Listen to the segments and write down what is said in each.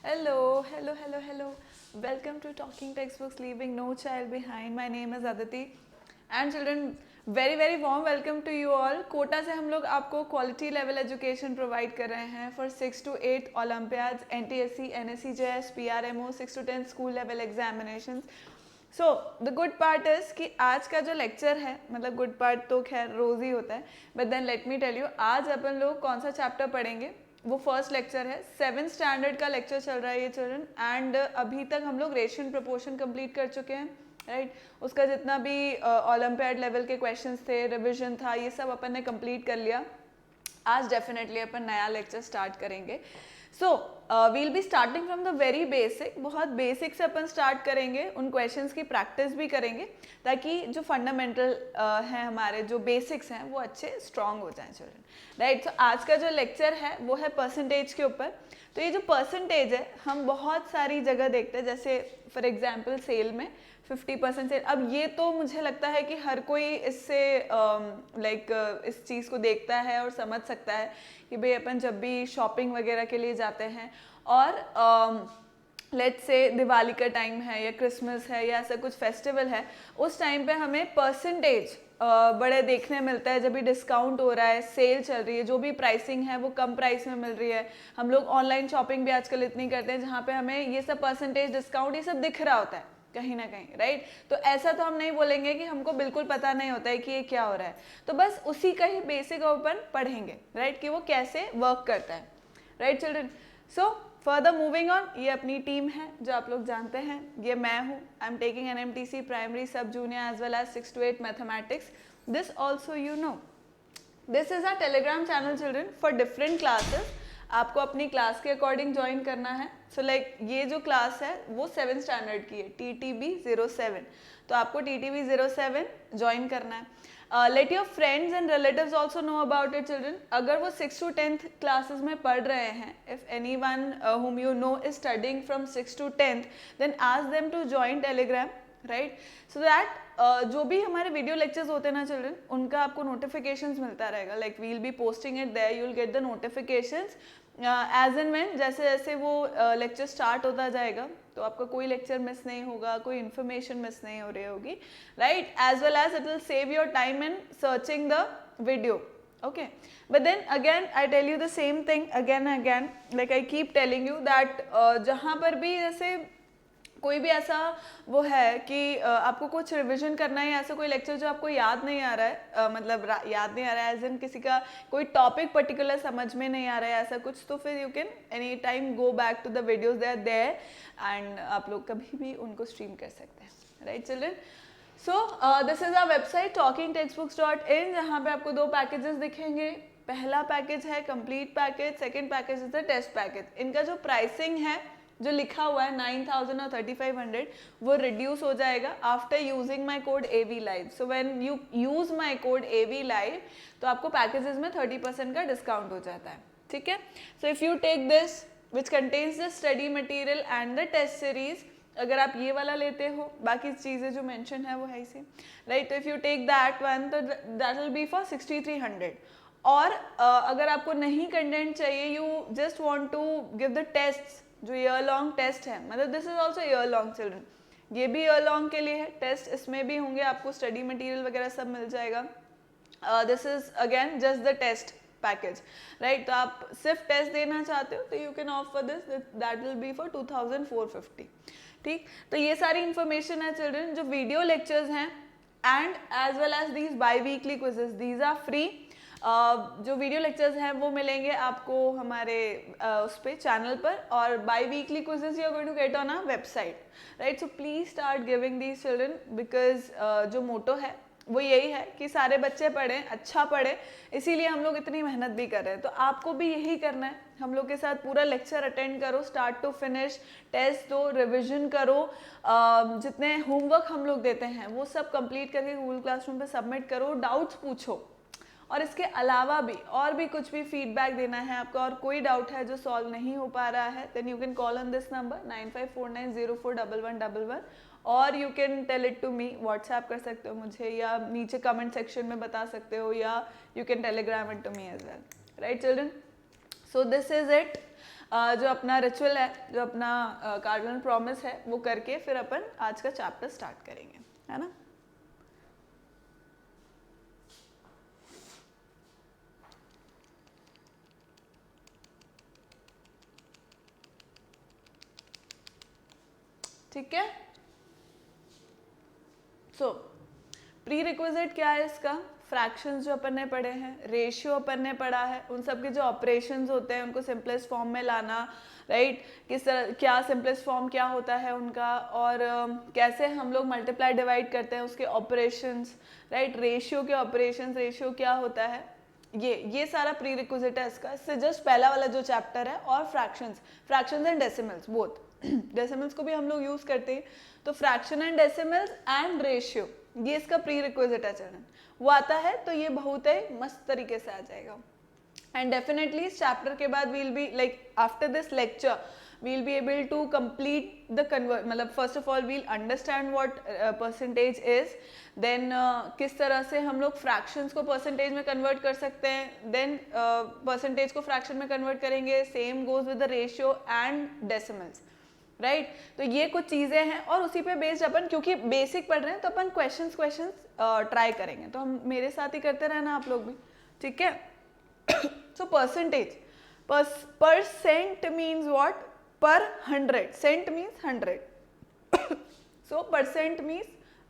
Hello, hello, hello, hello. Welcome to Talking Textbooks, Leaving No Child Behind. My name is Aditi. And children, very very warm welcome to you all. Kota से हम लोग आपको quality level education provide कर रहे हैं for 6 to 8 Olympiads, NTSC, NSC, JS, PRMO, 6 to 10 school level examinations. So the good part is कि आज का जो लेक्चर है, मतलब गुड पार्ट तो खैर रोज़ ही होता है, but then let me tell you आज अपन लोग कौन सा चैप्टर पढ़ेंगे. वो फर्स्ट लेक्चर है, 7th स्टैंडर्ड का लेक्चर चल रहा है ये चिल्ड्रन. एंड अभी तक हम लोग रेशियो प्रोपोर्शन कंप्लीट कर चुके हैं, राइट. उसका जितना भी ओलंपियाड लेवल के क्वेश्चंस थे, रिविजन था, ये सब अपन ने कंप्लीट कर लिया. आज डेफिनेटली अपन नया लेक्चर स्टार्ट करेंगे. So we'll be starting from the very basic. बहुत बेसिक से अपन स्टार्ट करेंगे, उन क्वेश्चंस की प्रैक्टिस भी करेंगे ताकि जो फंडामेंटल हैं हमारे, जो बेसिक्स हैं, वो अच्छे स्ट्रॉन्ग हो जाएं चिल्ड्रन, राइट. सो आज का जो लेक्चर है वो है परसेंटेज के ऊपर. तो ये जो परसेंटेज है हम बहुत सारी जगह देखते हैं, जैसे फॉर एग्जाम्पल सेल में 50% सेल. अब ये तो मुझे लगता है कि हर कोई इससे इस चीज़ को देखता है और समझ सकता है कि भाई अपन जब भी शॉपिंग वगैरह के लिए जाते हैं और लेट्स से दिवाली का टाइम है या क्रिसमस है या ऐसा कुछ फेस्टिवल है, उस टाइम पे हमें परसेंटेज बड़े देखने मिलता है. जब भी डिस्काउंट हो रहा है, सेल चल रही है, जो भी प्राइसिंग है वो कम प्राइस में मिल रही है. हम लोग ऑनलाइन शॉपिंग भी आजकल इतनी करते हैं जहाँ पे हमें ये सब परसेंटेज डिस्काउंट ये सब दिख रहा होता है कहीं ना कहीं, राइट. तो ऐसा तो हम नहीं बोलेंगे कि हमको बिल्कुल पता नहीं होता है कि ये क्या हो रहा है. तो बस उसी का ही बेसिक ओपन पढ़ेंगे, राइट, कि वो कैसे वर्क करता है, right children. So further moving on, ये अपनी टीम है जो आप लोग जानते हैं. ये मैं हूँ. I am taking NMTC primary, sub junior as well as 6 to 8 mathematics. This also you know. This is a Telegram channel children for different classes. आपको अपनी क्लास के अकॉर्डिंग ज्वाइन करना है. सो ये जो क्लास है वो 7th स्टैंडर्ड की है, TTB 07. तो आपको TTB 07 ज्वाइन करना है. Let your friends and relatives also know about it children. अगर वो 6 to 10th क्लासेस में पढ़ रहे हैं, if any one whom you know is studying from 6 to 10th, then ask them to join Telegram, right. So that जो भी हमारे video lectures होते हैं ना चिल्ड्रन, उनका आपको नोटिफिकेशंस मिलता रहेगा. Like we will be posting it there, you will get the notifications as and when. जैसे जैसे वो लेक्चर स्टार्ट होता जाएगा तो आपका कोई लेक्चर मिस नहीं होगा, कोई इन्फॉर्मेशन मिस नहीं हो रही होगी, right. As well as it will save your time in searching the video. Okay, but then again I tell you the same thing again and again, like I keep telling you that जहाँ पर भी जैसे कोई भी ऐसा वो है कि आपको कुछ रिवीजन करना है, ऐसा कोई लेक्चर जो आपको याद नहीं आ रहा है, मतलब याद नहीं आ रहा है एज इन किसी का कोई टॉपिक पर्टिकुलर समझ में नहीं आ रहा है ऐसा कुछ, तो फिर you can any time go back to the videos they are there and आप लोग कभी भी उनको स्ट्रीम कर सकते हैं, right children. So this is our website talkingtextbooks.in, जहाँ पे आपको 2 पैकेजेस दिखेंगे. पहला पैकेज है complete package, second package is the test package. इनका जो प्राइसिंग है जो लिखा हुआ है 9,000 और 3,500, वो रिड्यूस हो जाएगा after using my code AV Live. So when you use my code AV Live तो आपको पैकेजेस में 30% का डिस्काउंट हो जाता है, ठीक है. So if you take this which contains the study material and the test series, अगर आप ये वाला लेते हो, बाकी चीज़ें जो मेंशन है वो है इसे, राइट. तो if you take that one तो दैट विल बी फॉर 6,300. और अगर आपको नहीं कंटेंट चाहिए, you just want to give the test, जो ईयर लॉन्ग टेस्ट है, मतलब this is also year long children, ये भी ईयर लॉन्ग के लिए है. टेस्ट इसमें भी होंगे, आपको स्टडी मटेरियल वगैरह सब मिल जाएगा. This is again just the test package, right. तो आप सिर्फ टेस्ट देना चाहते हो तो you can opt for this, that will be for 2,450, ठीक. तो ये सारी इंफॉर्मेशन है चिल्ड्रन. जो वीडियो लेक्चर्स हैं and as well as these biweekly quizzes, these are free. जो वीडियो लेक्चर्स हैं वो मिलेंगे आपको हमारे उस पर चैनल पर, और biweekly quizzes you are going to get on our website, right. So please start giving these children, because जो मोटो है वो यही है कि सारे बच्चे पढ़ें, अच्छा पढ़ें, इसीलिए हम लोग इतनी मेहनत भी कर रहे हैं. तो आपको भी यही करना है, हम लोग के साथ पूरा लेक्चर अटेंड करो स्टार्ट टू फिनिश, टेस्ट दो, रिवीजन करो, जितने होमवर्क हम लोग देते हैं वो सब कंप्लीट करके गूगल क्लासरूम पे सबमिट करो, डाउट्स पूछो. और इसके अलावा भी और भी कुछ भी फीडबैक देना है आपको, और कोई डाउट है जो सॉल्व नहीं हो पा रहा है, then you can call on this number 9549041111, और you can tell it to me, WhatsApp कर सकते हो मुझे, या नीचे कमेंट सेक्शन में बता सकते हो, या you can Telegram it to me as well, right children. So this is it. जो अपना रिचुअल है, जो अपना कार्डिनल प्रॉमिस है, वो करके फिर अपन आज का चैप्टर स्टार्ट करेंगे, है ना। ठीक है। सो प्री रिक्विजिट क्या है इसका, फ्रैक्शंस जो अपन ने पढ़े हैं, रेशियो अपन ने पढ़ा है, उन सब के जो ऑपरेशंस होते हैं उनको सिंपलेस्ट फॉर्म में लाना, राइट। किस तरह, क्या सिंपलेस्ट फॉर्म क्या होता है उनका, और कैसे हम लोग मल्टीप्लाई डिवाइड करते हैं उसके ऑपरेशंस, राइट। रेशियो के ऑपरेशंस, रेशियो क्या होता है, ये सारा प्री रिक्विजिट है इसका। इससे जस्ट पहला वाला जो चैप्टर है, और fractions and decimals both, decimals को भी हम लोग यूज करते हैं, तो fraction and decimals and ratio, ये इसका प्री रिक्विजिट है चरण, वो आता है तो ये बहुत ही मस्त तरीके से आ जाएगा। एंड डेफिनेटली इस चैप्टर के बाद we'll be like after this lecture we'll be able to complete the convert, मतलब first of all we'll understand what percentage is, then किस तरह से हम लोग fractions को percentage में convert कर सकते हैं, then percentage को fraction में convert करेंगे, same goes with the ratio and decimals, right तो ये कुछ चीज़ें हैं, और उसी पे बेस्ड अपन, क्योंकि बेसिक पढ़ रहे हैं तो अपन क्वेश्चंस ट्राई करेंगे, तो हम मेरे साथ ही करते रहना आप लोग भी, ठीक है। So percentage, percent means what, पर 100, सेंट मीन्स 100, सो परसेंट मीन्स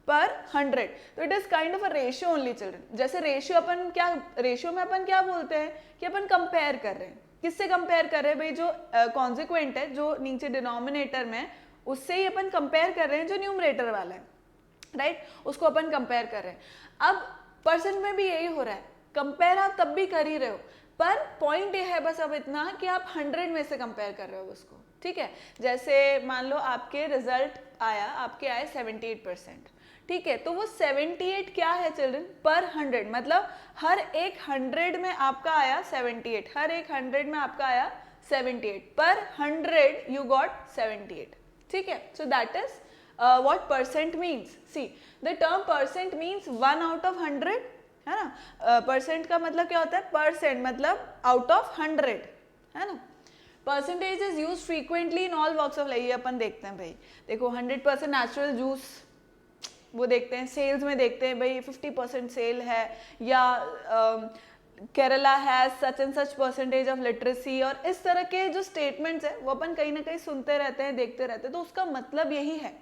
पर 100, तो it is kind of a ratio only children. जैसे रेशियो अपन क्या, रेशियो में अपन क्या बोलते हैं कि अपन कंपेयर कर रहे हैं, किससे कंपेयर कर रहे हैं भाई, जो कॉन्सिक्वेंट है जो नीचे डिनोमिनेटर में, उससे ही अपन कंपेयर कर रहे हैं जो न्यूमरेटर वाला है, राइट, उसको अपन कंपेयर कर रहे हैं। अब परसेंट में भी यही हो रहा है, कंपेयर आप तब भी कर ही रहे हो, पर पॉइंट ये है बस अब इतना कि आप 100 में से कंपेयर कर रहे हो उसको, ठीक है। जैसे मान लो आपके रिजल्ट आया, आपके आए 78%, ठीक है, तो वो 78 क्या है चिल्ड्रन, पर 100, मतलब हर एक 100 में आपका आया 78, हर एक 100 में आपका आया 78, पर 100 यू गॉट 78, ठीक है। So that is what percent means. See the term percent means 1 out of 100, है ना। परसेंट का मतलब क्या होता है, परसेंट मतलब आउट ऑफ 100, है ना। Percentage is use frequently in all walks of life, ये अपन देखते हैं भाई, देखो 100% नेचुरल जूस वो देखते हैं, सेल्स में देखते हैं भाई 50% सेल है, या Kerala has such and such percentage of literacy, और इस तरह के जो स्टेटमेंट्स है वो अपन कहीं ना कहीं सुनते रहते हैं, देखते रहते हैं, तो उसका मतलब यही है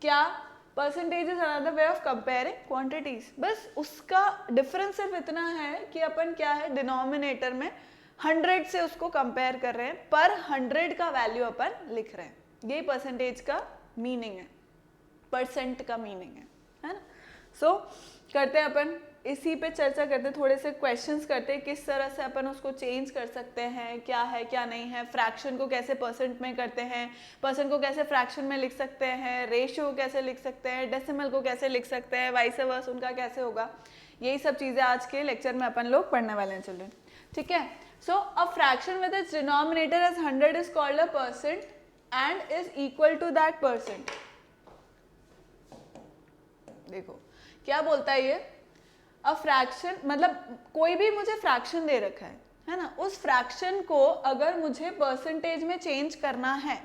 क्या, percentage is another way of comparing quantities. बस उसका डिफरेंस सिर्फ इतना है कि अपन क्या है, डिनोमिनेटर में 100 से उसको कंपेयर कर रहे हैं, पर 100 का वैल्यू अपन लिख रहे हैं, यही परसेंटेज का मीनिंग है, परसेंट का मीनिंग है ना। सो करते हैं अपन इसी पे चर्चा करते हैं, थोड़े से क्वेश्चंस करते हैं, किस तरह से अपन उसको चेंज कर सकते हैं, क्या है क्या नहीं है, फ्रैक्शन को कैसे परसेंट में करते हैं, परसेंट को कैसे फ्रैक्शन में लिख सकते हैं, रेशियो को कैसे लिख सकते हैं, डेसिमल को कैसे लिख सकते हैं, वाइस वर्सा उनका कैसे होगा, यही सब चीज़ें आज के लेक्चर में अपन लोग पढ़ने वाले हैं चिल्ड्रन, ठीक है। So a fraction with its denominator as 100 is called a percent and is equal to that percent. देखो क्या बोलता है ये, अ फ्रैक्शन मतलब कोई भी मुझे फ्रैक्शन दे रखा है ना, उस फ्रैक्शन को अगर मुझे परसेंटेज में चेंज करना है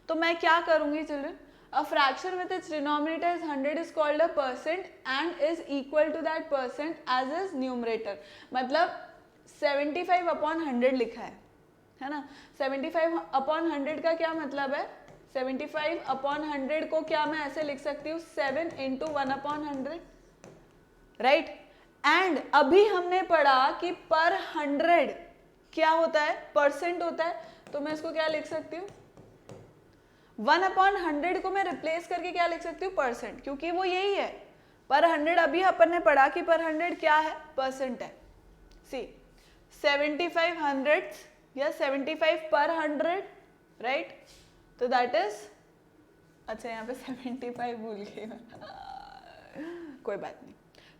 तो मैं क्या करूंगी children, a fraction with its denominator is 100 is called a percent and is equal to that percent as is numerator, मतलब 75 अपॉन 100 लिखा है ना, 75 अपॉन 100 का क्या मतलब है, 75 अपॉन 100 को क्या मैं ऐसे लिख सकती हूँ, 7 इंटू 1 अपॉन 100, राइट। एंड अभी हमने पढ़ा कि पर 100 क्या होता है, परसेंट होता है, तो मैं इसको क्या लिख सकती हूँ, 1 अपॉन 100 को मैं रिप्लेस करके क्या लिख सकती हूँ, परसेंट, क्योंकि वो यही है, पर 100 अभी अपन ने पढ़ा कि पर 100 क्या है, परसेंट है। सी 75 हंड्रेड्स या 75 पर 100, राइट, तो दैट इज, अच्छा यहाँ पे 75 भूल गई कोई बात नहीं,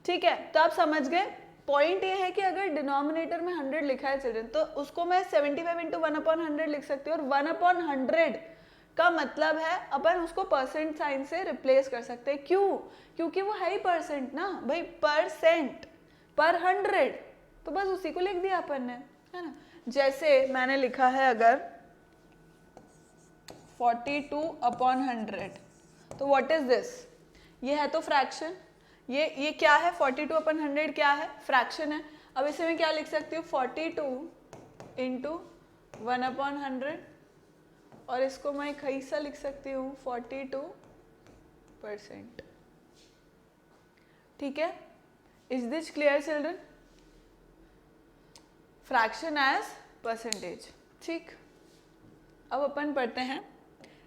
ठीक है। तो आप समझ गए, पॉइंट ये है कि अगर डिनोमिनेटर में 100 लिखा है चिल्ड्रन, तो उसको मैं 75 इंटू 1 अपॉन 100 लिख सकती हूँ, और 1 अपॉन 100 का मतलब है अपन उसको परसेंट साइन से रिप्लेस कर सकते हैं, क्यों, क्योंकि वो है ही परसेंट ना भाई, परसेंट पर 100, तो बस उसी को लिख दिया अपन ने, है ना। जैसे मैंने लिखा है अगर 42/100, तो व्हाट इज दिस? ये है तो फ्रैक्शन, ये क्या है? 42/100 क्या है? फ्रैक्शन है। अब इसे मैं क्या लिख सकती हूँ? 42 इंटू 1/100, और इसको मैं कैसा लिख सकती हूँ? 42%। ठीक है, is this clear children? Fraction as percentage. ठीक, अब अपन पढ़ते हैं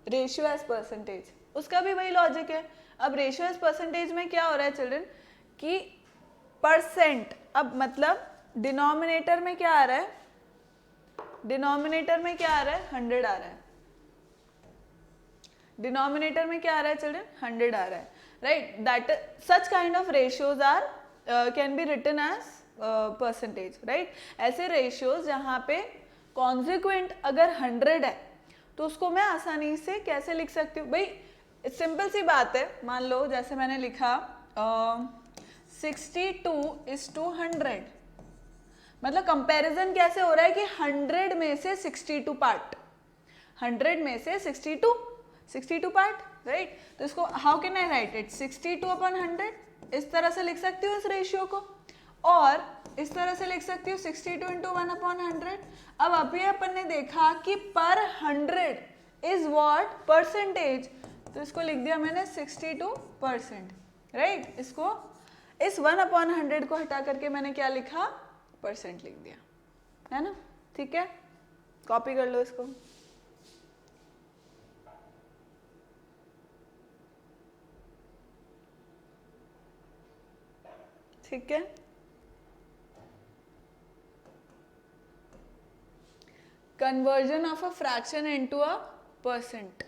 रेशियो एज परसेंटेज। उसका भी वही लॉजिक है। अब रेशियो एज परसेंटेज में क्या हो रहा है चिल्ड्रन कि परसेंट, अब मतलब डिनोमिनेटर में क्या आ रहा है? डिनोमिनेटर में क्या आ रहा है? 100 आ रहा है। डिनोमिनेटर में क्या आ रहा है चिल्ड्रन? 100 आ रहा है, right? That such kind of ratios are can be written as percentage, right? ऐसे रेशियोज जहाँ पे कॉन्सिक्वेंट अगर 100 है तो उसको मैं आसानी से कैसे लिख सकती हूँ? भाई सिंपल सी बात है, मान लो जैसे मैंने लिखा 62:100, मतलब कंपैरिजन कैसे हो रहा है कि 100 में से 62 पार्ट, 100 में से 62 पार्ट, राइट? तो इसको how can I right it? 62/100 इस तरह से लिख सकती हूँ इस रेशियो को, और इस तरह से लिख सकती हूँ 62 इंटू 1/100। अब अभी अपन ने देखा कि पर 100 इज व्हाट? परसेंटेज, तो इसको लिख दिया मैंने 62%, राइट? इसको इस 1/100 को हटा करके मैंने क्या लिखा? परसेंट लिख दिया, है ना? ठीक है, कॉपी कर लो इसको। ठीक है, conversion of a fraction into a percent.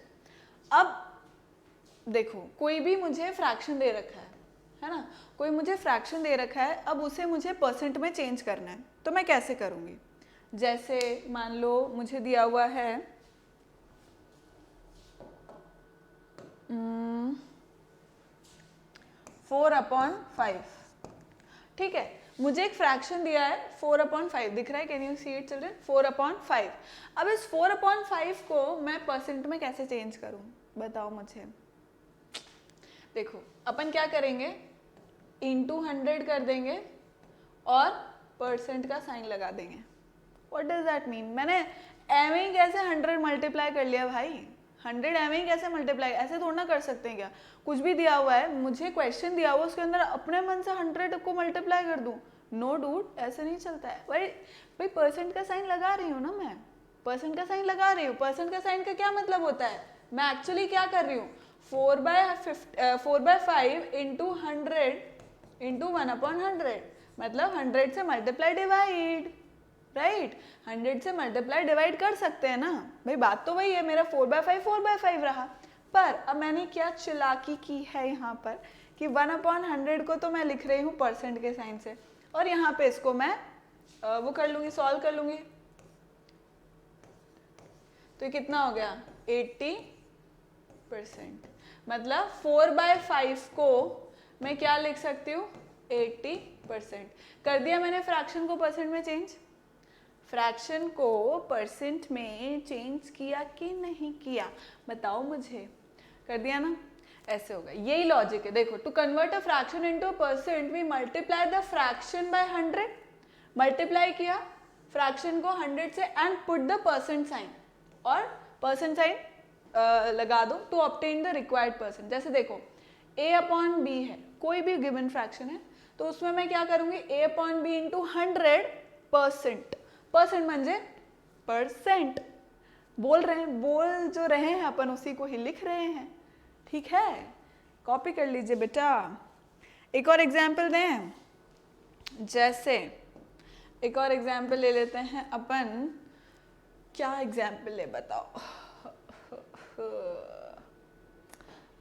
अब देखो, कोई भी मुझे फ्रैक्शन दे रखा है ना? कोई मुझे फ्रैक्शन दे रखा है, अब उसे मुझे परसेंट में चेंज करना है, तो मैं कैसे करूँगी? जैसे मान लो मुझे दिया हुआ है 4/5, ठीक है? मुझे एक फ्रैक्शन दिया है 4/5, दिख रहा है? Can you see it children? 4/5। अब इस 4/5 को मैं परसेंट में कैसे चेंज करूं? बताओ मुझे। देखो, अपन क्या करेंगे? इंटू 100 कर देंगे और परसेंट का साइन लगा देंगे। What does that mean? मैंने एवं ही कैसे 100 मल्टीप्लाई कर लिया भाई? 100 एवं ही कैसे मल्टीप्लाई? ऐसे थोड़ा ना कर सकते हैं क्या? कुछ भी दिया हुआ है, मुझे क्वेश्चन दिया हुआ, उसके अंदर अपने मन से 100 को मल्टीप्लाई कर दूं? नो डूड, ऐसे नहीं चलता है भाई। परसेंट का साइन लगा रही हूँ ना मैं, परसेंट का साइन लगा रही हूँ। परसेंट का साइन का क्या मतलब होता है? मैं एक्चुअली क्या कर रही हूँ? 4/5 इंटू 100 इंटू 1/100, मतलब 100 से मल्टीप्लाई डिवाइड, राइट? 100 से मल्टीप्लाई डिवाइड कर सकते हैं ना भाई, बात तो वही है। मेरा 4/5 रहा, पर अब मैंने क्या चालाकी की है यहाँ पर कि 1/100 को तो मैं लिख रही हूँ परसेंट के साइन से, और यहाँ पे इसको मैं वो कर लूँगी, सॉल्व कर लूँगी। तो ये कितना हो गया? 80%। मतलब 4/5 को मैं क्या लिख सकती हूँ? 80%। कर दिया मैंने फ्रैक्शन को परसेंट में चेंज। फ्रैक्शन को परसेंट में चेंज किया कि नहीं किया? बताओ मुझे। कर दिया ना? ऐसे होगा, यही लॉजिक है। देखो, to convert a fraction into percent we multiply the fraction by 100। Multiply किया फ्रैक्शन को 100 से and put the percent sign, और परसेंट साइन लगा दो to obtain the required percent. जैसे देखो, a/b है, कोई भी गिवन फ्रैक्शन है, तो उसमें मैं क्या करूंगी? a/b into 100%। परसेंट म्हणजे परसेंट, बोल रहे हैं, बोल जो रहे हैं अपन उसी को ही लिख रहे हैं। ठीक है, कॉपी कर लीजिए बेटा। एक और एग्जाम्पल दें, जैसे एक और एग्जाम्पल ले लेते हैं अपन। क्या एग्जाम्पल ले बताओ?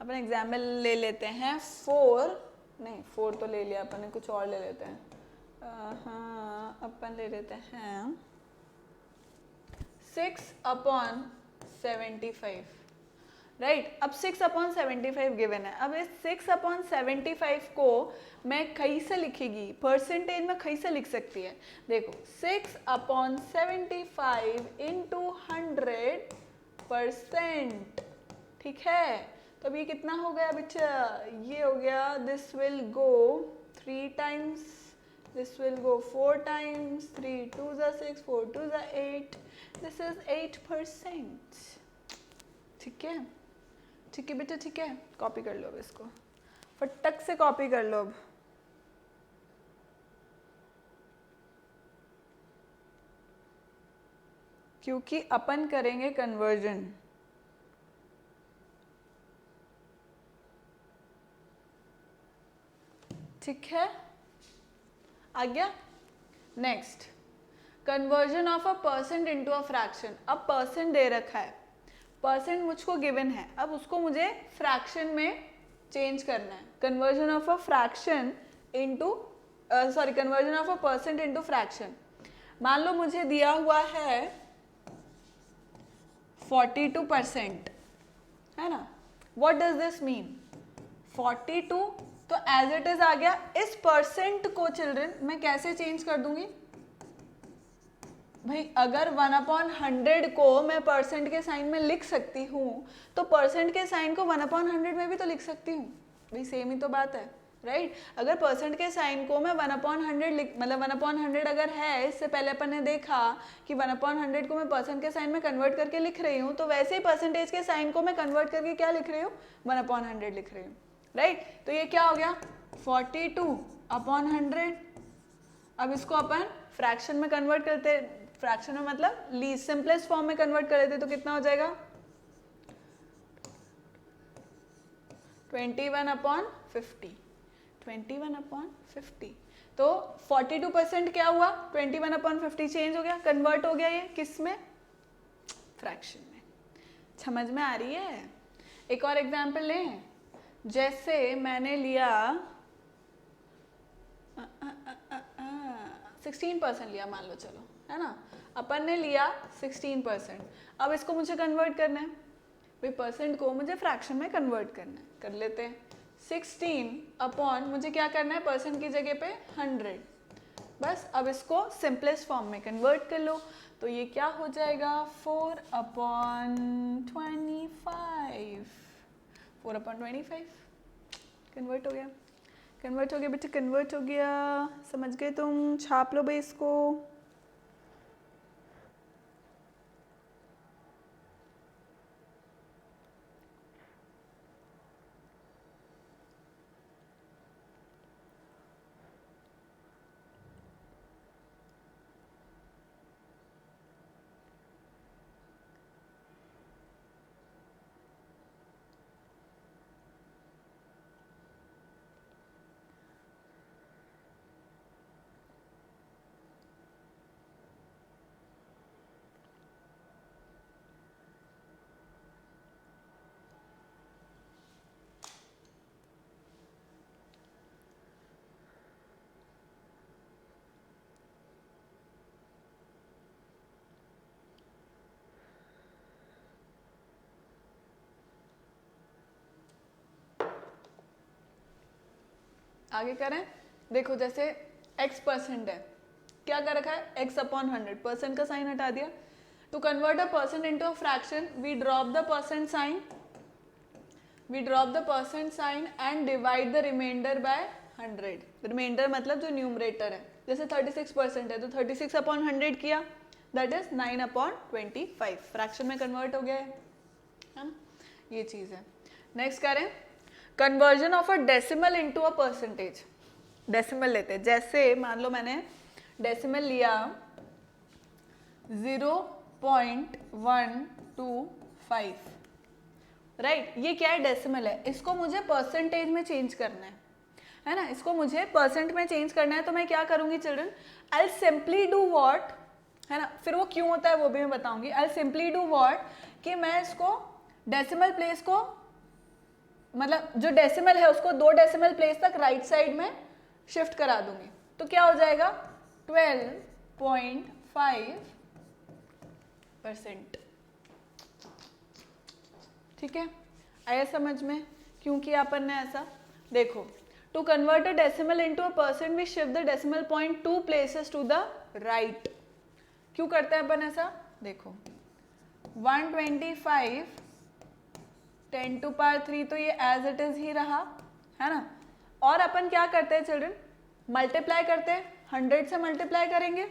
अपन एग्जाम्पल ले लेते हैं 4 तो ले लिया अपन ने, कुछ और ले लेते हैं। हाँ, अपन ले लेते हैं 6/75। राइट। अब 6/75 गिवन है। अब इस 6/75 को मैं कहीं से लिखेगी, परसेंटेज में कहीं से लिख सकती है। देखो 6/75 इंटू 100%, ठीक है। तो अब ये कितना हो गया बच्चा, ये हो गया, this will go 3 times, this will go 4 times, 3 2s are 6, 4 2s are 8, this is 8%, ठीक है। ठीक है बेटा, ठीक है, कॉपी कर लो अब इसको, फटक से कॉपी कर लो अब। क्योंकि अपन करेंगे कन्वर्जन, ठीक है, आ गया। Next, conversion of a percent into a fraction. अब परसेंट दे रखा है, परसेंट मुझको गिवन है, अब उसको मुझे फ्रैक्शन में चेंज करना है। Conversion of a fraction into conversion of a percent into fraction. मान लो मुझे दिया हुआ है 42%, है ना। व्हाट डज दिस मीन, 42 तो एज इट इज आ गया। इस परसेंट को चिल्ड्रन मैं कैसे चेंज कर दूंगी भाई, अगर 1/100 को मैं परसेंट के साइन में लिख सकती हूँ तो परसेंट के साइन को 1/100 में भी तो लिख सकती हूँ भाई, सेम ही तो बात है, राइट। अगर परसेंट के साइन को मैं 1/100 मतलब 1/100 अगर है, इससे पहले अपन ने देखा कि 1/100 को मैं परसेंट के साइन में कन्वर्ट करके लिख रही हूँ, तो वैसे ही परसेंटेज के साइन को मैं कन्वर्ट करके क्या लिख रही हूँ, 1/100 लिख रही हूँ, राइट। तो ये क्या हो गया, 42/100। अब इसको अपन फ्रैक्शन में कन्वर्ट करते, फ्रैक्शन में मतलब लीस्ट सिंपलेस्ट फॉर्म में कन्वर्ट कर लेते, तो कितना हो जाएगा 21/50, 21/50। तो 42% क्या हुआ, 21/50 चेंज हो गया, कन्वर्ट हो गया, ये किस में, फ्रैक्शन में। समझ में आ रही है। एक और एग्जांपल लें, जैसे मैंने लिया 16% लिया, मान लो, चलो, है ना, अपन ने लिया 16%। अब इसको मुझे कन्वर्ट करना है भाई, परसेंट को मुझे फ्रैक्शन में कन्वर्ट करना है, कर लेते हैं। 16 अपॉन मुझे क्या करना है, परसेंट की जगह पे 100, बस। अब इसको सिंपलेस्ट फॉर्म में कन्वर्ट कर लो, तो ये क्या हो जाएगा, 4/25, 4/25 कन्वर्ट हो गया, कन्वर्ट हो गया बेटा, कन्वर्ट हो गया, समझ गए तुम, छाप लो भाई इसको। आगे करें, देखो जैसे x% है, क्या कर रखा है, x/100, परसेंट का साइन हटा दिया। To convert a percent into a fraction we drop the percent sign, and divide the remainder by 100। Remainder मतलब जो न्यूमरेटर है, जैसे 36% है तो 36/100 किया, दैट इज 9/25, फ्रैक्शन में कन्वर्ट हो गया है ना, ये चीज है। नेक्स्ट करें, conversion of a decimal into a percentage. Decimal लेते हैं, जैसे मान लो मैंने डेसिमल लिया 0.125, राइट। ये क्या है, डेसिमल है, इसको मुझे परसेंटेज में चेंज करना है ना, इसको मुझे परसेंट में चेंज करना है। तो मैं क्या करूंगी children, I simply do what, है ना, फिर वो क्यों होता है वो भी मैं बताऊंगी। आई सिंपली डू व्हाट, कि मैं इसको डेसिमल प्लेस को, मतलब जो डेसिमल है उसको 2 डेसिमल प्लेस तक राइट साइड में शिफ्ट करा दूंगी, तो क्या हो जाएगा 12.5%, ठीक है। आया समझ में क्यों किया अपन ने ऐसा? देखो, to convert a decimal into a percent we shift the decimal point 2 places to the right. क्यों करते हैं अपन ऐसा? देखो 125 10 टू पावर 3 तो ये एज इट इज ही रहा, है ना। और अपन क्या करते हैं चिल्ड्रन? मल्टीप्लाई करते हैं, 100 से मल्टीप्लाई करेंगे।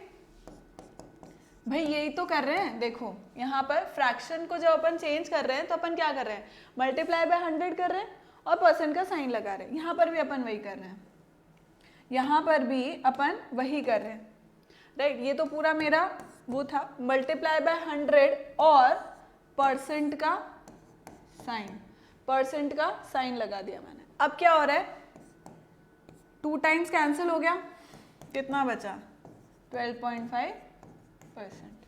भाई यही तो कर रहे हैं। देखो यहाँ पर फ्रैक्शन को जब अपन चेंज कर रहे हैं तो अपन क्या कर रहे हैं? मल्टीप्लाई बाय 100 कर रहे हैं और परसेंट का साइन लगा रहे हैं। यहाँ पर भी अपन वही कर रहे हैं, यहाँ पर भी अपन वही कर रहे हैं, राइट। ये तो पूरा मेरा वो था, मल्टीप्लाई बाय 100 और परसेंट का साइन लगा दिया मैंने। अब क्या हो रहा है? 2 टाइम्स कैंसिल हो गया, कितना बचा? 12.5%,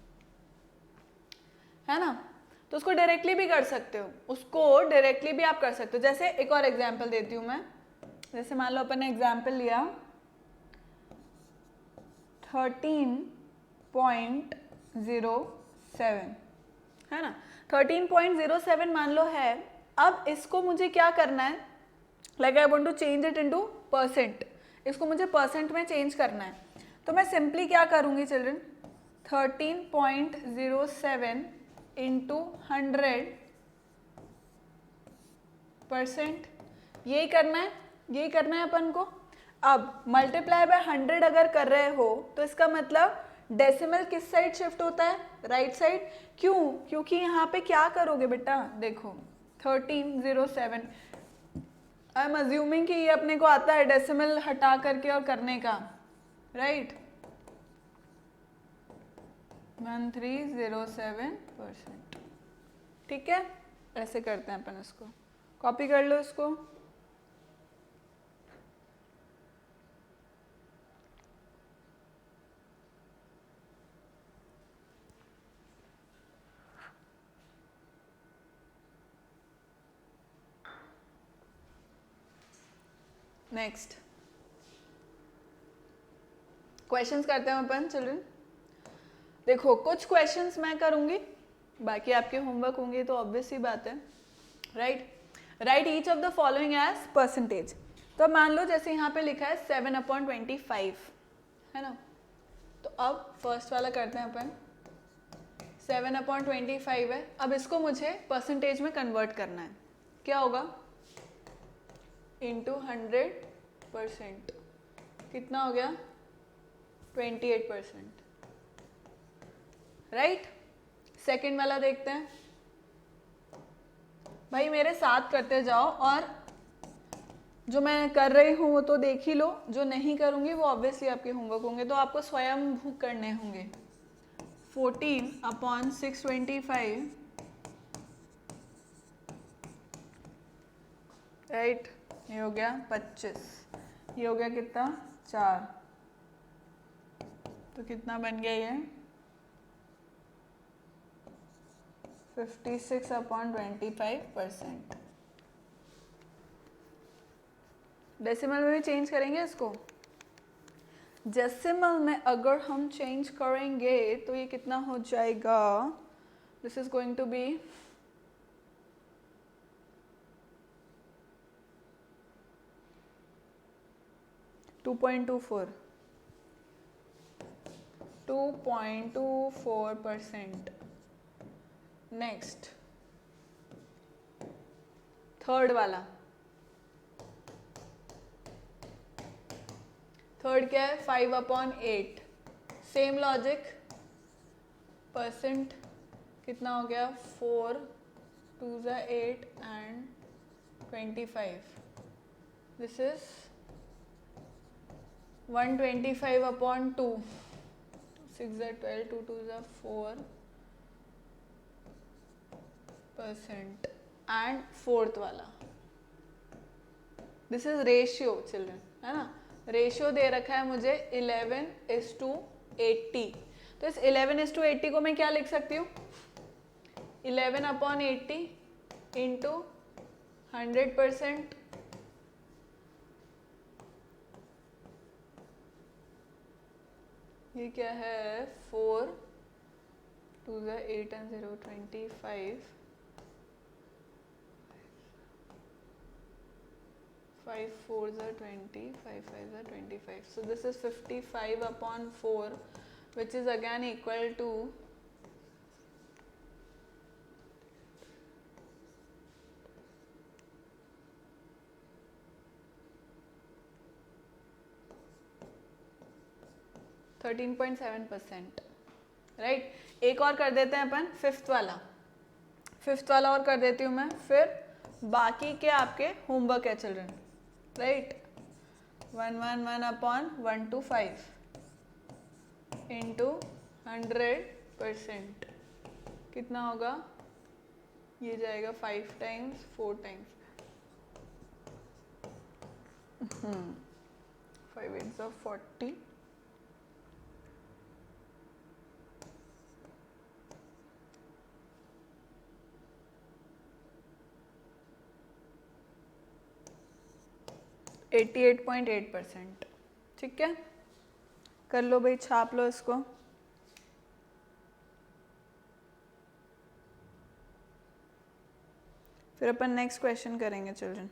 है ना। तो उसको डायरेक्टली भी कर सकते हो, उसको डायरेक्टली भी आप कर सकते हो। जैसे एक और एग्जांपल देती हूँ मैं। जैसे मान लो अपन ने एग्जांपल लिया 13.07, है ना। 13.07 मान लो है। अब इसको मुझे क्या करना है? Like I want to change it into percent. इसको मुझे परसेंट में चेंज करना है। तो मैं सिंपली क्या करूँगी चिल्ड्रन? 13.07 इंटू 100%, यही करना है अपन को। अब मल्टीप्लाई बाय 100 अगर कर रहे हो तो इसका मतलब डेसिमल किस साइड शिफ्ट होता है? Right side. क्यों? क्योंकि यहाँ पे क्या करोगे बेटा? देखो 1307, आई एम अज्यूमिंग कि ये अपने को आता है डेसिमल हटा करके और करने का, राइट। 1307%, ठीक है। ऐसे करते हैं अपन, इसको कॉपी कर लो इसको। नेक्स्ट क्वेश्चंस करते हैं अपन चिल्ड्रन। देखो कुछ क्वेश्चंस मैं करूंगी, बाकी आपके होमवर्क होंगे तो ऑब्वियस ही बात है, right. Write each of the following as percentage. तो मान लो जैसे यहाँ पे लिखा है 7/25, है ना। तो अब फर्स्ट वाला करते हैं अपन। 7/25 है। अब इसको मुझे परसेंटेज में कन्वर्ट करना है। क्या होगा? इंटू 100%, कितना हो गया? 28%, राइट। सेकेंड वाला देखते हैं। भाई मेरे साथ करते जाओ, और जो मैं कर रही हूँ वो तो देख ही लो, जो नहीं करूँगी वो ऑब्वियसली आपके होमवर्क होंगे, तो आपको स्वयं करने होंगे। 14/625, राइट। ये हो गया 25, ये हो गया कितना? 4। तो कितना बन गया ये? 56/25%। डेसिमल में भी चेंज करेंगे इसको। डेसिमल में अगर हम चेंज करेंगे तो ये कितना हो जाएगा? This is going to be 2.24, 2.24%। Next third वाला। थर्ड क्या है? 5/8। सेम लॉजिक, परसेंट कितना हो गया? 4, 2 ज़ा 8 एंड 25। दिस इज 125/2, 6 ज़ा 12, 2 2 ज़ा 4% एंड फोर्थ वाला। दिस इज रेशियो चिल्ड्रन, है ना। रेशियो दे रखा है मुझे 11:80। तो इस 11:80 को मैं क्या लिख सकती हूँ? 11/80 इंटू 100%, ये क्या है? 4, 2 ज़ा 8 and 0, 25। 5 4s are 20, 5 5s are 25. So this is 55 upon 4, which is again equal to 13.7%, right. एक और कर देते हैं अपन, फिफ्थ वाला और कर देती हूँ मैं, फिर बाकी के आपके होमवर्क है children, right. 1 upon 1 to 5 into 100%, कितना होगा, ये जाएगा 5 टाइम्स 4 टाइम्स, 5 8s are 40, %88.8। ठीक है, कर लो भाई, छाप लो इसको। फिर अपन नेक्स्ट क्वेश्चन करेंगे चिल्ड्रन।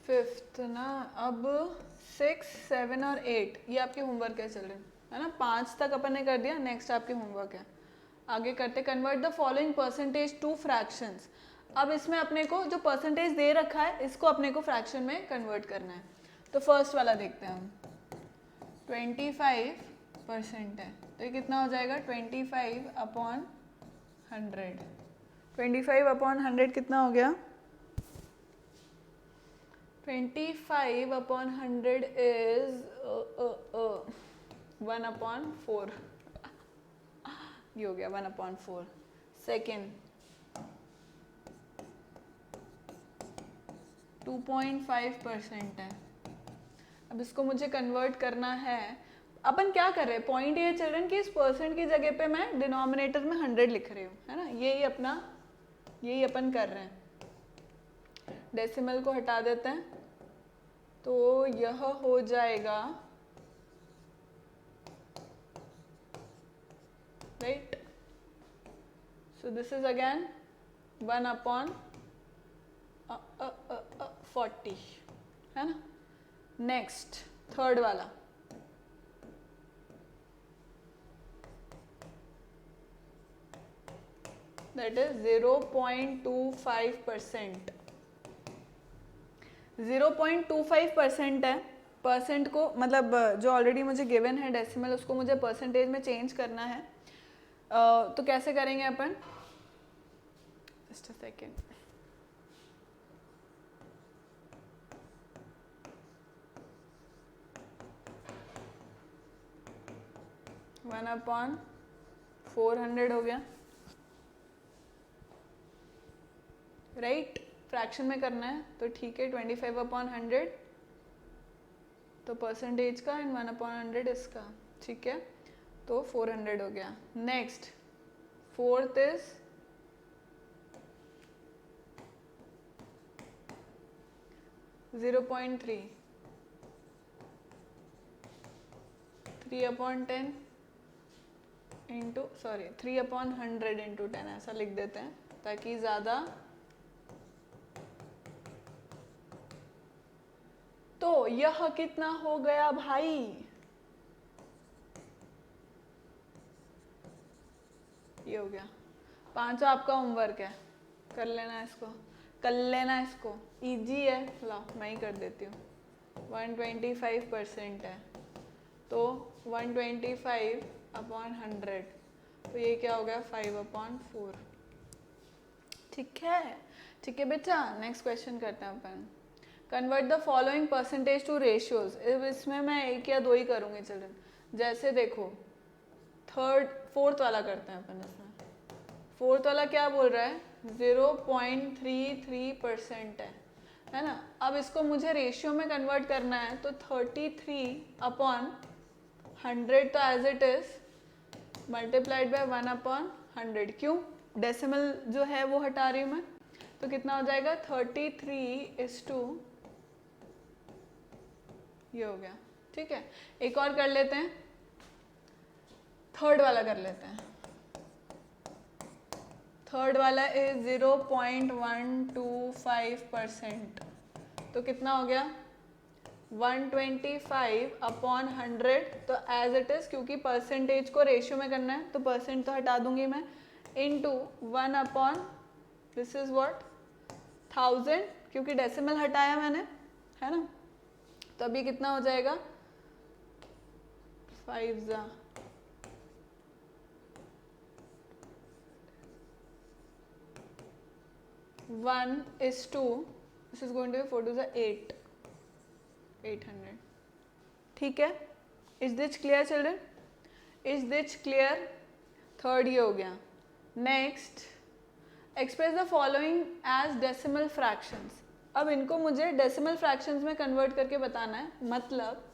फिफ्थ ना, अब 6 7 और 8 ये आपके होमवर्क है चिल्ड्रन, है ना। 5 तक अपन ने कर दिया, नेक्स्ट आपके होमवर्क है। आगे करते, convert the following percentage two fractions. अब इसमें अपने को जो परसेंटेज दे रखा है इसको अपने को फ्रैक्शन में कन्वर्ट करना है। तो फर्स्ट वाला देखते हैं हम, 25% है, तो ये कितना हो जाएगा, 25 अपॉन 100। 25 अपॉन 100 कितना हो गया, 25 upon 100 is 1 upon 4, ये हो गया 1 upon 4। सेकेंड 2.5% है। अब इसको मुझे कन्वर्ट करना है। अपन क्या कर रहे हैं, पॉइंट ये चिल्ड्रन कि इस परसेंट की जगह पे मैं डिनोमिनेटर में 100 लिख रही हूँ, है ना। यही अपन कर रहे हैं। डेसिमल को हटा देते हैं, तो यह हो जाएगा, right. So this is again 1 upon 40, है ना। नेक्स्ट थर्ड वाला, दैट इज 0.25%। 0.25% है। परसेंट को मतलब जो ऑलरेडी मुझे गिवन है डेसिमल, उसको मुझे परसेंटेज में चेंज करना है। तो कैसे करेंगे अपन, just a second. One upon 400 हो गया, राइट। फ्रैक्शन में करना है तो ठीक है, 25 अपॉन 100 तो परसेंटेज का, एंड 1 अपॉन 100 इसका, ठीक है। तो 400 हो गया। Next fourth is 0.3, 3 upon 10 into 3 upon 100 into 10, ऐसा लिख देते हैं ताकि ज़्यादा। तो यह कितना हो गया भाई, ये हो गया। 5 आपका होमवर्क है, कर लेना इसको, इजी है। लो मैं ही कर देती हूँ। 125% है, तो 125 अपॉन 100, तो ये क्या हो गया, 5 अपॉन 4। ठीक है बेटा, नेक्स्ट क्वेश्चन करते हैं अपन। Convert the following percentage to ratios. इसमें मैं 1 या 2 ही करूँगी चिल्ड्रन। जैसे देखो, फोर्थ वाला करते हैं अपन इसमें। फोर्थ वाला क्या बोल रहा है, 0.33% है ना। अब इसको मुझे रेशियो में कन्वर्ट करना है, तो 33/100 तो as it is multiplied by 1/100। क्यों, डेसिमल जो है वो हटा रही हूँ मैं, तो कितना हो जाएगा 33:, ये हो गया। ठीक है, एक और कर लेते हैं, थर्ड वाला कर लेते हैं। थर्ड वाला इज 0.125%, तो कितना हो गया 125/100, तो एज इट इज, क्योंकि परसेंटेज को रेशियो में करना है तो परसेंट तो हटा दूंगी मैं, इनटू 1/, दिस इज व्हाट 1000, क्योंकि डेसिमल हटाया मैंने, है ना। तो अभी कितना हो जाएगा 5 1:2, this is going to be 4 2 8, 800। ठीक है, is this clear children, is this clear. Third ये हो गया। Next, express the following as decimal fractions. अब इनको मुझे डेसिमल फ्रैक्शंस में कन्वर्ट करके बताना है। मतलब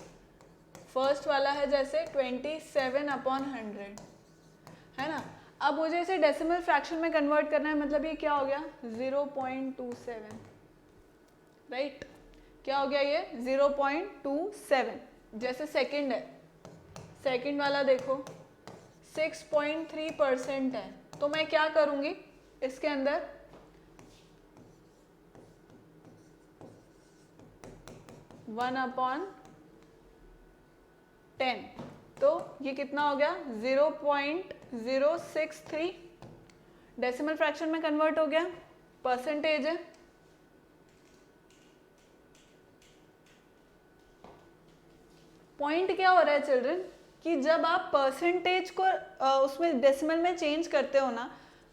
फर्स्ट वाला है जैसे 27/100, है ना। अब मुझे इसे डेसिमल फ्रैक्शन में कन्वर्ट करना है, मतलब ये क्या हो गया 0.27, राइट। क्या हो गया ये 0.27। जैसे सेकंड है, सेकंड वाला देखो 6.3% है, तो मैं क्या करूंगी इसके अंदर 1/10, तो ये कितना हो गया 0.063, डेसिमल फ्रैक्शन में कन्वर्ट हो गया, परसेंटेज है। पॉइंट क्या हो रहा है चिल्ड्रन, कि जब आप परसेंटेज को उसमें डेसिमल में चेंज करते हो ना,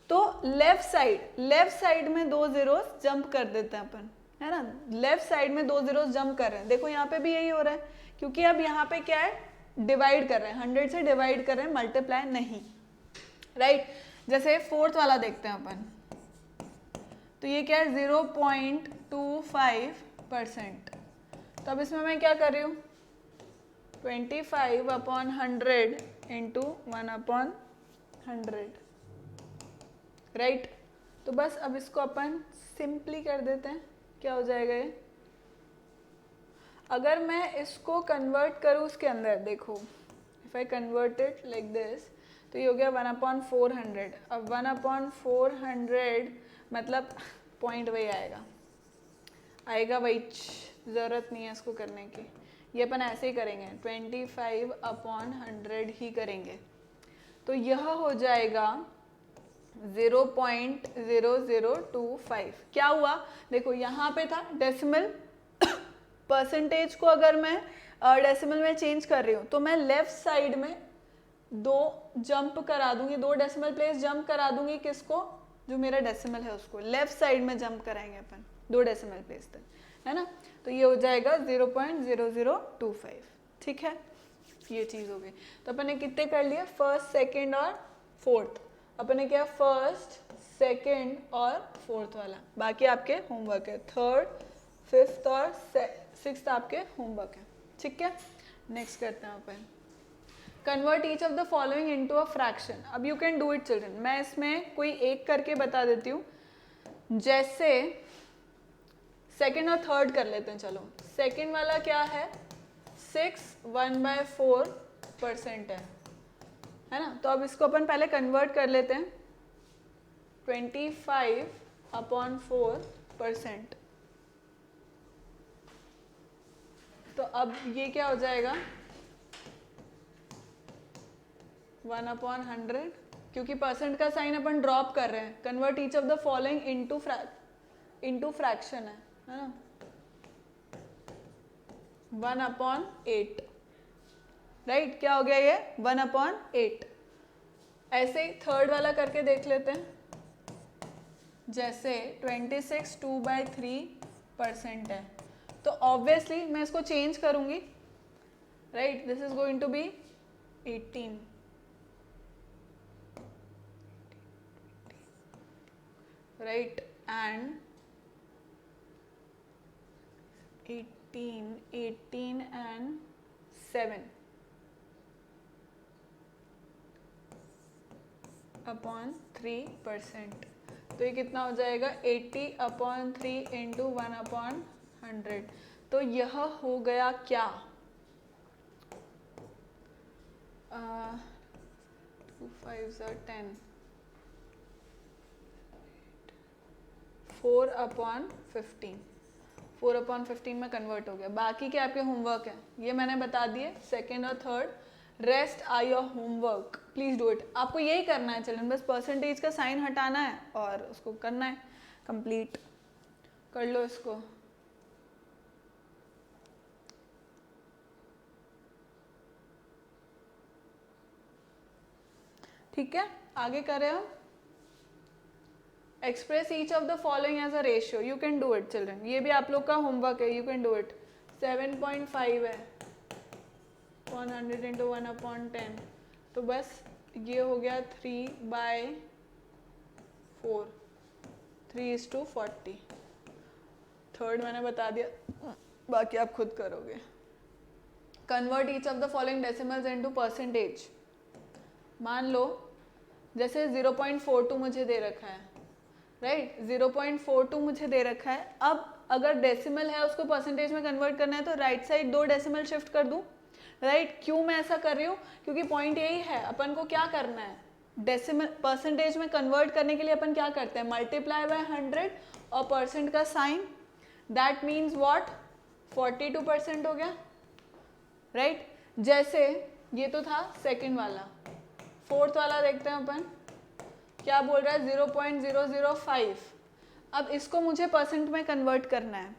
तो लेफ्ट साइड में 2 जीरोस जंप कर देते हैं अपन, है ना। लेफ्ट साइड में 2 जीरोस जंप कर रहे हैं, देखो यहाँ पे भी यही हो रहा है, क्योंकि अब यहाँ पे क्या है डिवाइड कर रहे हैं, 100 से डिवाइड कर रहे हैं, मल्टीप्लाई नहीं, राइट। जैसे फोर्थ वाला देखते हैं अपन, तो ये क्या है 0.25%। तो अब इसमें मैं क्या कर रही हूँ 25/100 इंटू 1/100, राइट। तो बस अब इसको अपन सिंपली कर देते हैं, क्या हो जाएगा ये। अगर मैं इसको कन्वर्ट करूँ उसके अंदर, देखो if I convert it like this, तो ये हो गया 1/400। अब 1/400 मतलब पॉइंट वही आएगा वही, ज़रूरत नहीं है इसको करने की, ये अपन ऐसे ही करेंगे 25/100 ही करेंगे। तो यह हो जाएगा 0.0025। क्या हुआ, देखो यहाँ पे था डेसिमल, परसेंटेज को अगर मैं डेसिमल में चेंज कर रही हूँ, तो मैं लेफ्ट साइड में 2 जंप करा दूंगी, 2 डेसिमल प्लेस जंप करा दूंगी, किसको, जो मेरा डेसिमल है उसको लेफ्ट साइड में जंप कराएंगे अपन 2 डेसिमल प्लेस तक, है ना। तो ये हो जाएगा 0.0025, ठीक है, ये चीज़ हो गई। तो अपन ने कितने कर लिए, फर्स्ट सेकंड और फोर्थ, अपन ने क्या फर्स्ट सेकंड और फोर्थ वाला, बाकी आपके होमवर्क है, थर्ड फिफ्थ और सिक्स्थ आपके होमवर्क है, ठीक है। नेक्स्ट करते हैं अपन, convert each of the following into a fraction. अब you can do it children, मैं इसमें कोई एक करके बता देती हूँ। जैसे सेकंड और थर्ड कर लेते हैं, चलो। सेकंड वाला क्या है 6 1/4% है ना। तो अब इसको अपन पहले कन्वर्ट कर लेते हैं 25/4%। तो अब ये क्या हो जाएगा 1/100, क्योंकि परसेंट का साइन अपन ड्रॉप कर रहे हैं। Convert each of the following into fraction है ना, 1/8, राइट। क्या हो गया ये 1/8। ऐसे ही थर्ड वाला करके देख लेते हैं। जैसे 26 2/3% है, तो ऑब्वियसली मैं इसको चेंज करूंगी, right. This is going to be 18, right, and 18 and 7 upon 3%। तो ये कितना हो जाएगा 80/3 इंटू 1/100। तो यह हो गया क्या, 2 5 10, 4/15, 4/15 में कन्वर्ट हो गया। बाकी के आपके होमवर्क है ये मैंने बता दिए, सेकेंड और third, rest are your homework, please do it. आपको यही करना है चिल्ड्रन, बस परसेंटेज का साइन हटाना है और उसको करना है कंप्लीट। कर लो इसको। ठीक है, आगे कर रहे हो। Express each of the following as a ratio, you can do it children, ये भी आप लोग का होमवर्क है, यू कैन डू इट। 7.5 है 100 इंटू 1/10, तो बस ये हो गया 3/4, 3:40। थर्ड मैंने बता दिया, बाकी आप खुद करोगे। Convert each of the following decimals into percentage. मान लो जैसे 0.42 मुझे दे रखा है, राइट, 0.42 मुझे दे रखा है। अब अगर डेसिमल है उसको परसेंटेज में कन्वर्ट करना है तो राइट साइड 2 डेसिमल शिफ्ट कर दूं, राइट। क्यों मैं ऐसा कर रही हूँ, क्योंकि पॉइंट यही है, अपन को क्या करना है, डेसिमल परसेंटेज में कन्वर्ट करने के लिए अपन क्या करते हैं, मल्टीप्लाई बाय 100 और परसेंट का साइन, दैट मीन्स व्हाट, 42% हो गया, राइट। जैसे ये तो था सेकंड वाला, फोर्थ वाला देखते हैं अपन क्या बोल रहा है, 0.005। अब इसको मुझे परसेंट में कन्वर्ट करना है,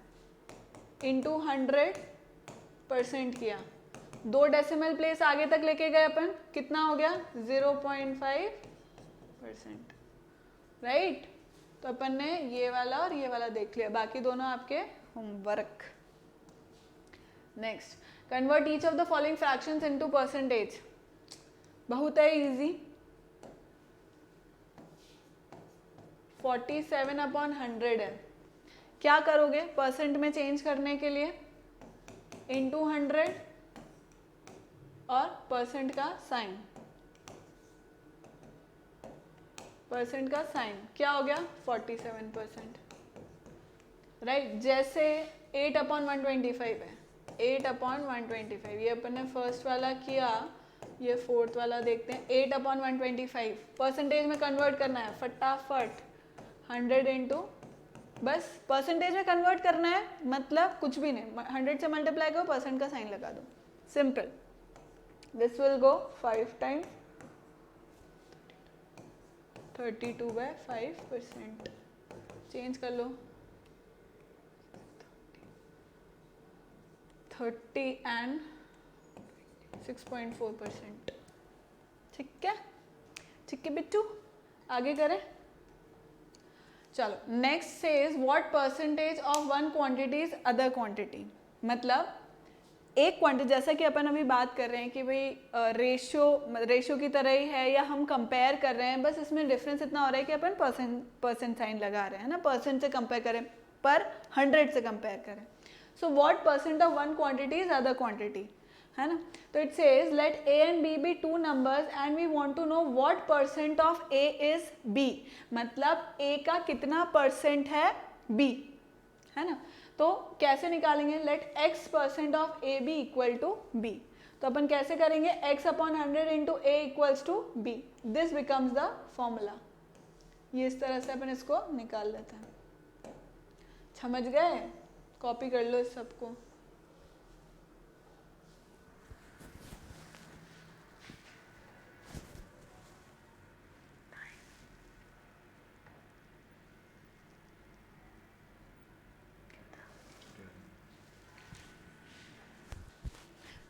इंटू 100% किया, 2 डेसिमल प्लेस आगे तक लेके गए अपन, कितना हो गया 0.5%, राइट। तो अपन ने ये वाला और ये वाला देख लिया, बाकी दोनों आपके homework. Next, convert each of the following fractions into percentage. बहुत है इजी, 47/100 है। क्या करोगे परसेंट में चेंज करने के लिए, इंटू 100 और परसेंट का साइन, परसेंट का साइन क्या हो गया 47%, राइट। जैसे 8/125 है, 8/125, ये अपन ने फर्स्ट वाला किया, ये फोर्थ वाला देखते हैं। 8/125 परसेंटेज में कन्वर्ट करना है फटाफट, 100 इंटू, बस परसेंटेज में कन्वर्ट करना है, मतलब कुछ भी नहीं, 100 से मल्टीप्लाई करो, परसेंट का साइन लगा दो, simple. This will go 5 times 32/5%, change कर लो 30 एंड 6.4%। ठीक है, ठीक है बिट्टू, आगे करें। चलो, next says what percentage of one quantity is other quantity. मतलब एक क्वांटिटी, जैसा कि अपन अभी बात कर रहे हैं कि भाई रेशियो की तरह ही है या हम कंपेयर कर रहे हैं, बस इसमें डिफरेंस इतना हो रहा है कि अपन परसेंट साइन लगा रहे हैं ना, परसेंट से कंपेयर करें पर 100 से कंपेयर करें। So what percent of one quantity is other quantity, है ना। तो it says let a and b be 2 numbers and we want to know what percent of a is b, मतलब a का कितना परसेंट है b, है ना। तो कैसे निकालेंगे, let x percent of a be equal to b। तो अपन कैसे करेंगे, x/100 into a equals to b, this becomes the formula. ये इस तरह से अपन इसको निकाल लेते हैं। समझ गए, कॉपी कर लो इस सबको।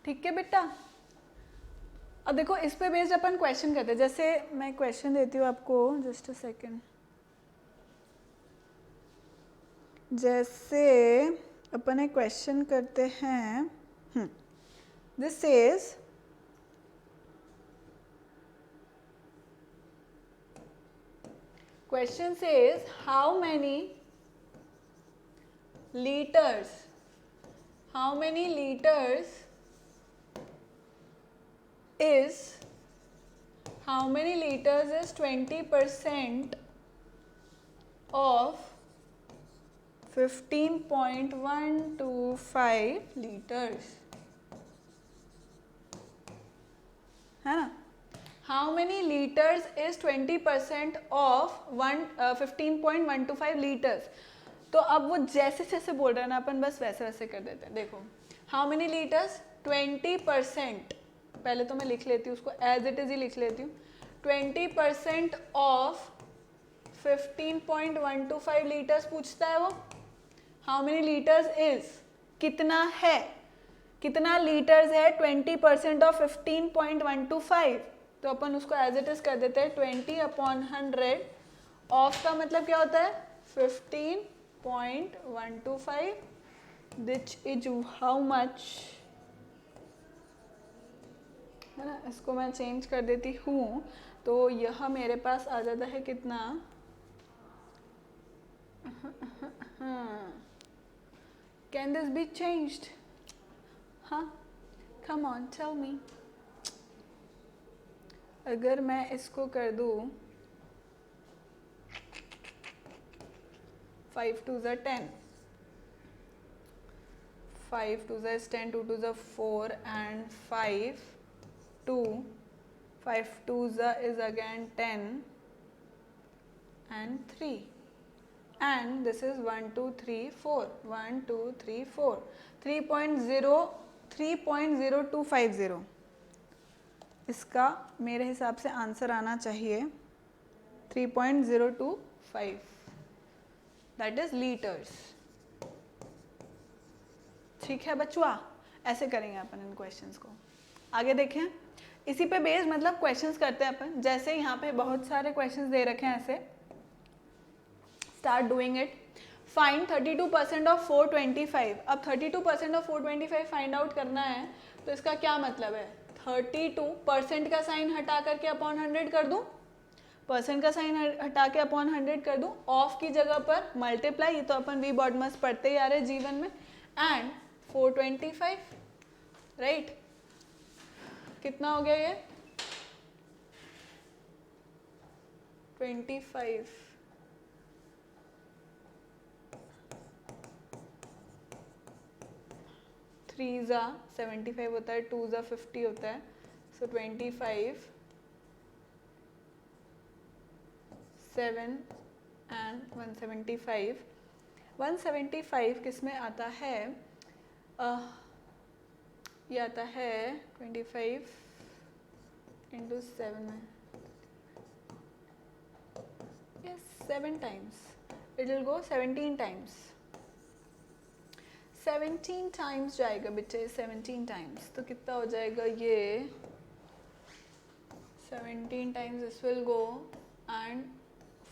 ठीक है बेटा, अब देखो इस पे बेस्ड अपन क्वेश्चन करते हैं। जैसे मैं क्वेश्चन देती हूँ आपको, जस्ट अ सेकेंड। जैसे अपन एक क्वेश्चन करते हैं, this says question says how many liters is 20% of 15.125 liters, है ना? How many liters is 20% of 15.125 liters? तो अब वो जैसे जैसे बोल रहे हैं ना, अपन बस वैसे वैसे कर देते हैं. देखो, हाउ मेनी लीटर्स, 20%. पहले तो मैं लिख लेती हूँ उसको, एज इट इज ही लिख लेती हूँ. 20% ऑफ 15.125 लीटर्स पूछता है वो. हाउ मेनी लीटर्स इज, कितना है, कितना लीटर्स है 20% ऑफ 15.125. तो अपन उसको एज इट इज कर देते हैं 20/100. ऑफ का मतलब क्या होता है, 15.125, which is how much, है ना? इसको मैं चेंज कर देती हूँ, तो यह मेरे पास आ जाता है कितना, कैन दिस बी चेंज्ड? हाँ, कम ऑन टेल मी. अगर मैं इसको कर दूँ 5 2 is 10, 5 2 is 10, 2 2 is 4 and 5 2, 5 2 is again 10 and 3, and this is 1 2 3 4, 1 2 3 4, 3.0250. इसका मेरे हिसाब से आंसर आना चाहिए 3.025, दैट इज लीटर्स. ठीक है बचुआ, ऐसे करेंगे अपन इन क्वेश्चंस को. आगे देखें, इसी पे बेस्ड मतलब क्वेश्चंस करते हैं अपन. जैसे यहाँ पे बहुत सारे क्वेश्चंस दे रखे हैं, ऐसे start doing it. Find 32% of 425. अब 32% ऑफ 425 फाइंड आउट करना है, तो इसका क्या मतलब है, 32% का साइन हटा करके अपॉन 100 कर दूं, परसेंट का साइन हटा के अपॉन 100 कर दूं, ऑफ की जगह पर मल्टीप्लाई, ये तो अपन वी बॉडमस पढ़ते ही आ रहे जीवन में, एंड 425, राइट? कितना हो गया ये, 25. थ्री ज़ा 75 होता है, 2 ज़ा 50 होता है, सो 25, 7 एंड 175. 175 किस में आता है, ये आता है 25 इंटू 7 में, yes 7 times, it will go 17 times. 17 times जाएगा बेटे, 17 टाइम्स. तो कितना हो जाएगा ये, 17 times this will go and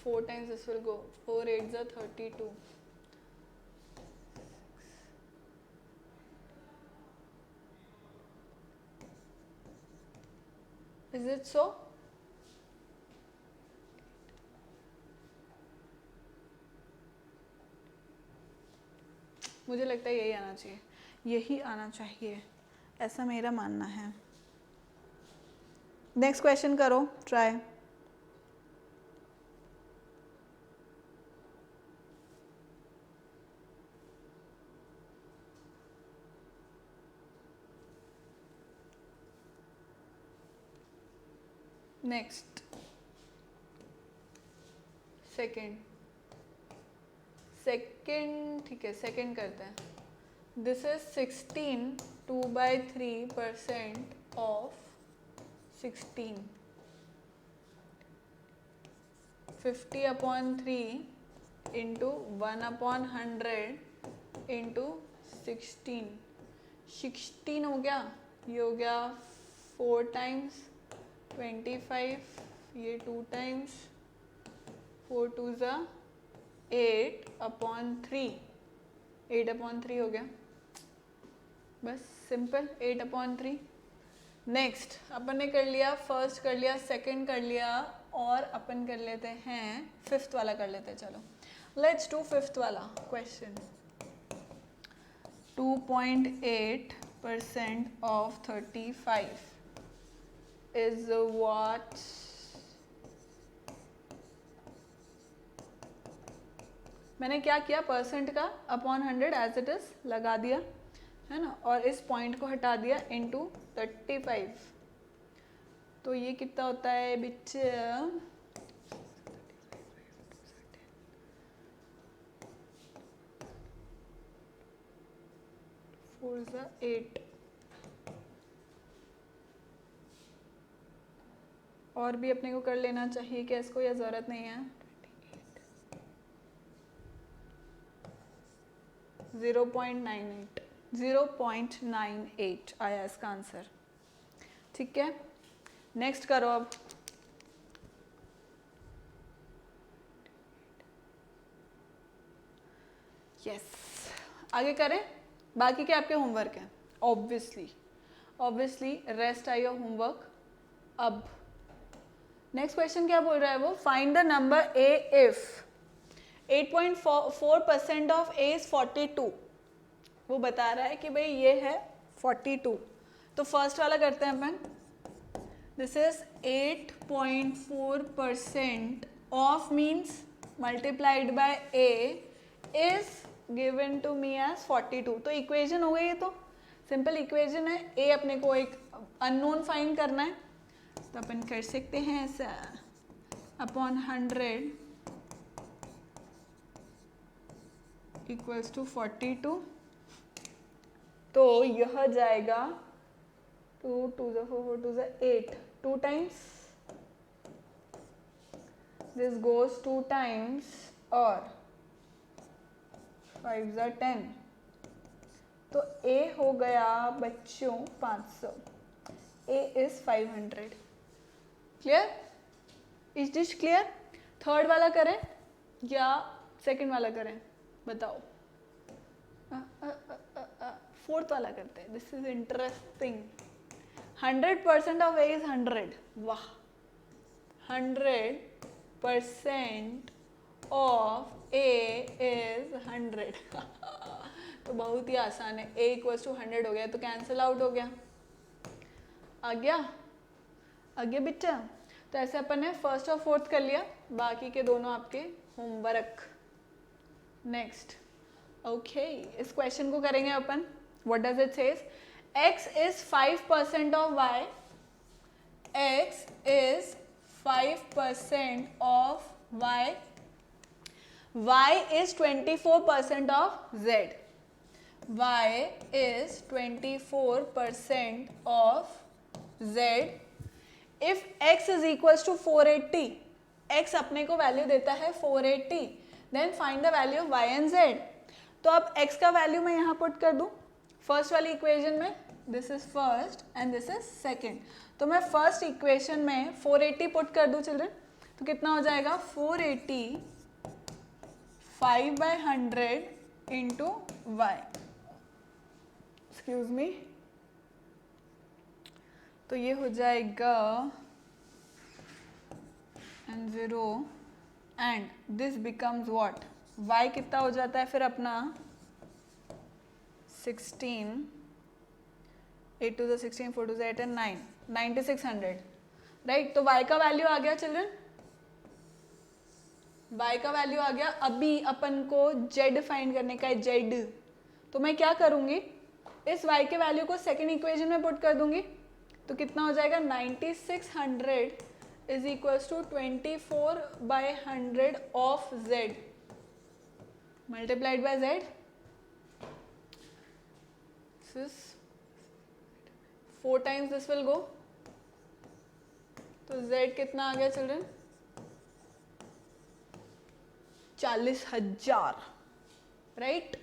4 times this will go. 4 8 ज़ा 32. Is it so? मुझे लगता है यही आना चाहिए, यही आना चाहिए, ऐसा मेरा मानना है. नेक्स्ट क्वेश्चन करो, ट्राई. नेक्स्ट, सेकेंड, ठीक है, सेकेंड करते हैं. This is 16, 2/3% of 16, 50/3 into 1/100 into 16. 16 हो गया, ये हो गया 4 टाइम्स 25, ये 2 टाइम्स, 4 2 ज़ा 8/3, 8/3 हो गया. बस सिंपल, 8/3. नेक्स्ट अपन ने कर लिया, फर्स्ट कर लिया, सेकंड कर लिया, और अपन कर लेते हैं फिफ्थ वाला कर लेते हैं। चलो लेट्स डू फिफ्थ वाला क्वेश्चन। 2.8% of 35 is what? मैंने क्या किया, परसेंट का अपॉन 100 एज इट इज लगा दिया है ना, और इस पॉइंट को हटा दिया इनटू 35। तो ये कितना होता है बच्चे? 4 is 8। और भी अपने को कर लेना चाहिए क्या इसको, या ज़रूरत नहीं है? 0.98 0.98 आया इसका आंसर। ठीक है, नेक्स्ट करो अब। यस, आगे करें। बाकी के आपके होमवर्क हैं, obviously rest I your homework. अब नेक्स्ट क्वेश्चन क्या बोल रहा है वो, find the number A if 8.4% of A is 42। वो बता रहा है कि भाई ये है 42। तो फर्स्ट वाला करते हैं अपन। This is 8.4% of means multiplied by A is given to me as 42। तो इक्वेशन हो गई, ये तो सिंपल इक्वेशन है। ए अपने को एक अननोन फाइंड करना है, तो अपन कर सकते हैं ऐसा, अपॉन 100 इक्वल्स टू 42। तो यह जाएगा 2 2 4 2 8, 2 टाइम्स दिस गोज 2 टाइम्स, और 5 10। तो ए हो गया बच्चों 500, A is 500। Clear? Is this clear? Third वाला करें या सेकंड वाला करें, बताओ। फोर्थ वाला करते हैं, this is interesting. 100% of A is 100। वाह, 100% ऑफ ए इज 100। तो बहुत ही आसान है, ए इक्वल्स टू 100 हो गया, तो कैंसिल आउट हो गया। आ गया बेटा। तो ऐसे अपन ने फर्स्ट और फोर्थ कर लिया, बाकी के दोनों आपके होमवर्क। नेक्स्ट, ओके, इस क्वेश्चन को करेंगे अपन। What does it says? x is 5% of y, x is 5% of y, y is 24% of z, y is 24% of z। if x is equals to 480, x अपने को वैल्यू देता है 480, then find the value of y and z। तो अब x का value मैं यहाँ put कर दूँ फर्स्ट वाली इक्वेशन में, this is first and this is second. तो मैं फर्स्ट इक्वेशन में 480 पुट कर दूँ चिल्ड्रन, तो कितना हो जाएगा 480 5/100 इंटू वाई, एक्सक्यूज मी। तो ये हो जाएगा and 0 and this becomes what, y कितना हो जाता है फिर अपना 16, 8 to the 16, 4 to the 8 and 9, 9600, right. तो y का वैल्यू आ गया चिल्ड्रन, y का वैल्यू आ गया। अभी अपन को z फाइंड करने का है, z। तो मैं क्या करूंगी, इस y के वैल्यू को सेकेंड इक्वेशन में पुट कर दूंगी, तो कितना हो जाएगा 9600 is equals to 24/100 of z multiplied by z। This is 4 times this will go, तो z कितना आ गया children 40,000, right.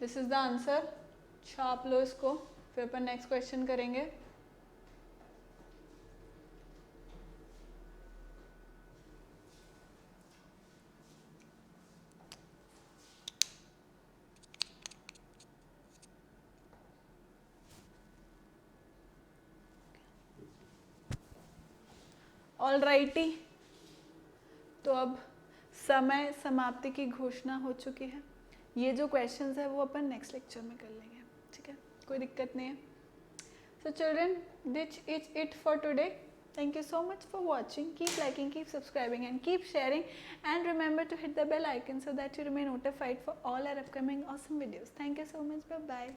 This is the answer. छाप लो इसको, फिर अपन नेक्स्ट क्वेश्चन करेंगे। ऑल राइटी, तो अब समय समाप्ति की घोषणा हो चुकी है। ये जो क्वेश्चंस है वो अपन नेक्स्ट लेक्चर में कर लेंगे, ठीक है, कोई दिक्कत नहीं है। So children, this is it for today. Thank you so much for watching. Keep liking, keep subscribing and keep sharing, and remember to hit the bell icon so that you remain notified for all our upcoming awesome videos. Thank you so much. Bye bye.